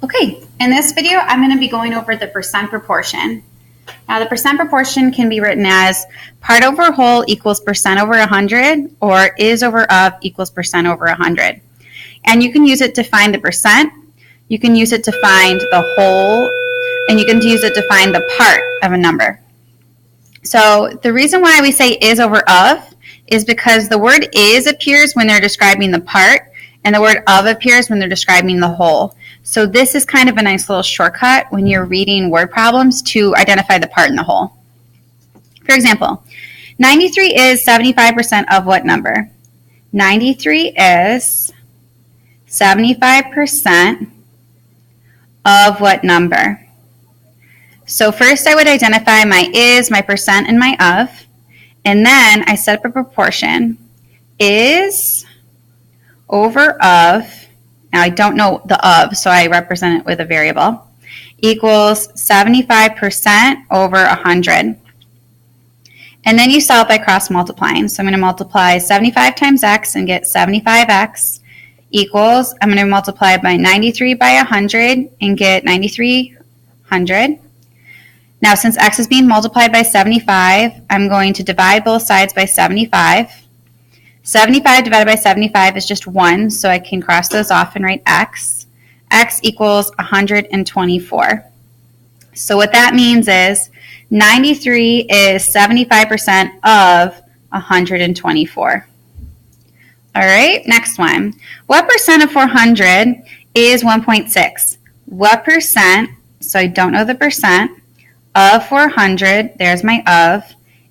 Okay, in this video, I'm going to be going over the percent proportion. Now, the percent proportion can be written as part over whole equals percent over 100, or is over of equals percent over 100. And you can use it to find the percent, you can use it to find the whole, and you can use it to find the part of a number. So the reason why we say is over of is because the word is appears when they're describing the part, and the word of appears when they're describing the whole. So this is kind of a nice little shortcut when you're reading word problems to identify the part and the whole. For example, 93 is 75% of what number? 93 is 75% of what number? So first I would identify my is, my percent, and my of, and then I set up a proportion. Is over of, now I don't know the of, so I represent it with a variable, equals 75% over 100. And then you solve by cross multiplying. So I'm going to multiply 75 times x and get 75x equals, I'm going to multiply by 93 by 100 and get 9300. Now since x is being multiplied by 75, I'm going to divide both sides by 75. 75 divided by 75 is just 1, so I can cross those off and write x. X equals 124. So what that means is 93 is 75% of 124. All right, next one. What percent of 400 is 1.6? What percent, so I don't know the percent, of 400, there's my of,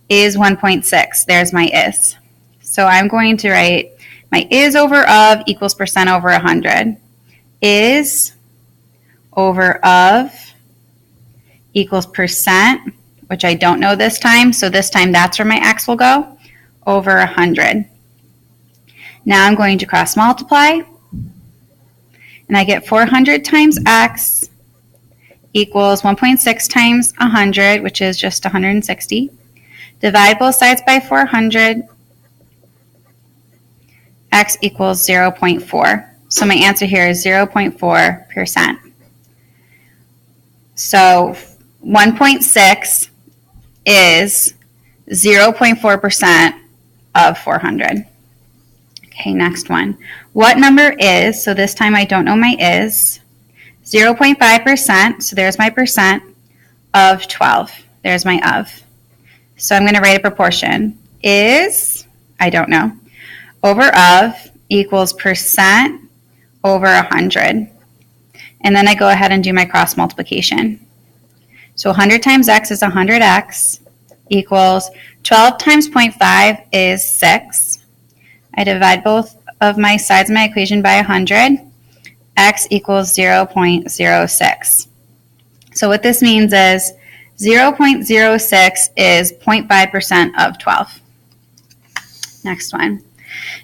is 1.6. There's my is. So I'm going to write my is over of equals percent over 100. Is over of equals percent, which I don't know this time, so this time that's where my x will go, over 100. Now I'm going to cross multiply, and I get 400 times x equals 1.6 times 100, which is just 160. Divide both sides by 400. X equals 0.4. So my answer here is 0.4%. So 1.6 is 0.4% of 400. Okay, next one. What number is, so this time I don't know my is, 0.5%, so there's my percent, of 12. There's my of. So I'm going to write a proportion. Is, I don't know, over of equals percent over 100. And then I go ahead and do my cross multiplication. So 100 times x is 100x equals 12 times 0.5 is 6. I divide both of my sides of my equation by 100. X equals 0.06. So what this means is 0.06 is 0.5% of 12. Next one.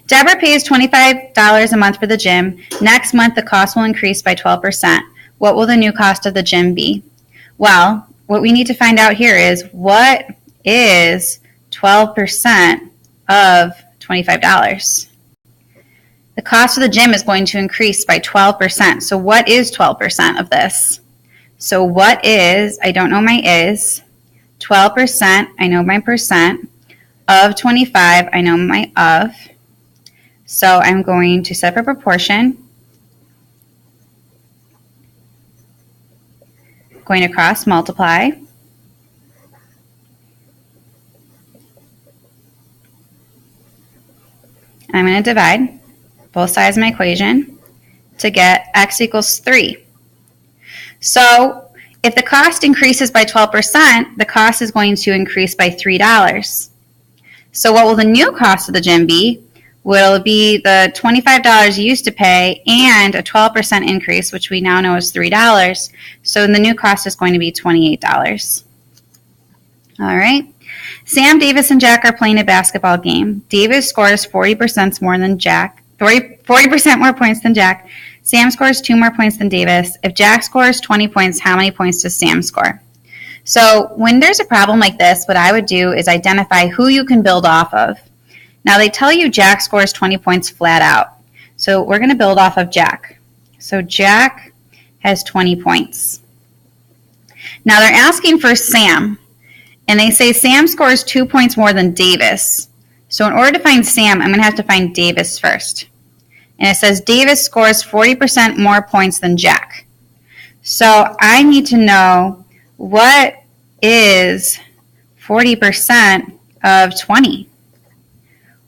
Deborah pays $25 a month for the gym. Next month, the cost will increase by 12%. What will the new cost of the gym be? Well, what we need to find out here is what is 12% of $25? The cost of the gym is going to increase by 12%. So what is 12% of this? So what is, I don't know my is, 12%, I know my percent, of 25, I know my of. So I'm going to set up a proportion. Going to cross multiply. I'm going to divide both sides of my equation to get x equals 3. So if the cost increases by 12%, the cost is going to increase by $3. So what will the new cost of the gym be? Will it be the $25 you used to pay and a 12% increase, which we now know is $3. So the new cost is going to be $28. All right. Sam, Davis, and Jack are playing a basketball game. Davis scores 40% more than Jack. 40% more points than Jack. Sam scores 2 more points than Davis. If Jack scores 20 points, how many points does Sam score? So when there's a problem like this, what I would do is identify who you can build off of. Now they tell you Jack scores 20 points flat out. So we're going to build off of Jack. So Jack has 20 points. Now they're asking for Sam, and they say Sam scores 2 points more than Davis. So in order to find Sam, I'm going to have to find Davis first. And it says Davis scores 40% more points than Jack. So I need to know, what is 40% of 20?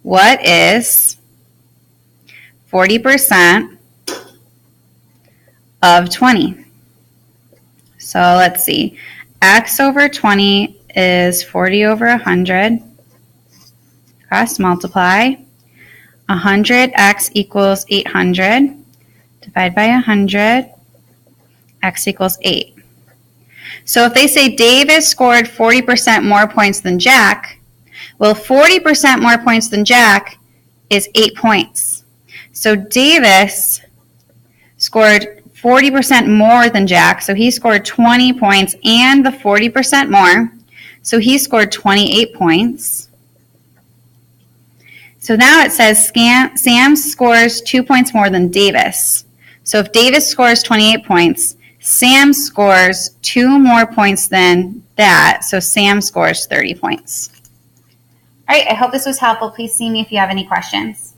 What is 40% of 20? So let's see. X over 20 is 40 over 100. Cross multiply. 100x equals 800. Divide by 100. X equals 8. So if they say Davis scored 40% more points than Jack, well, 40% more points than Jack is 8 points. So Davis scored 40% more than Jack, so he scored 20 points and the 40% more, so he scored 28 points. So now it says Sam scores 2 points more than Davis. So if Davis scores 28 points, Sam scores 2 more points than that, so Sam scores 30 points. All right, I hope this was helpful. Please see me if you have any questions.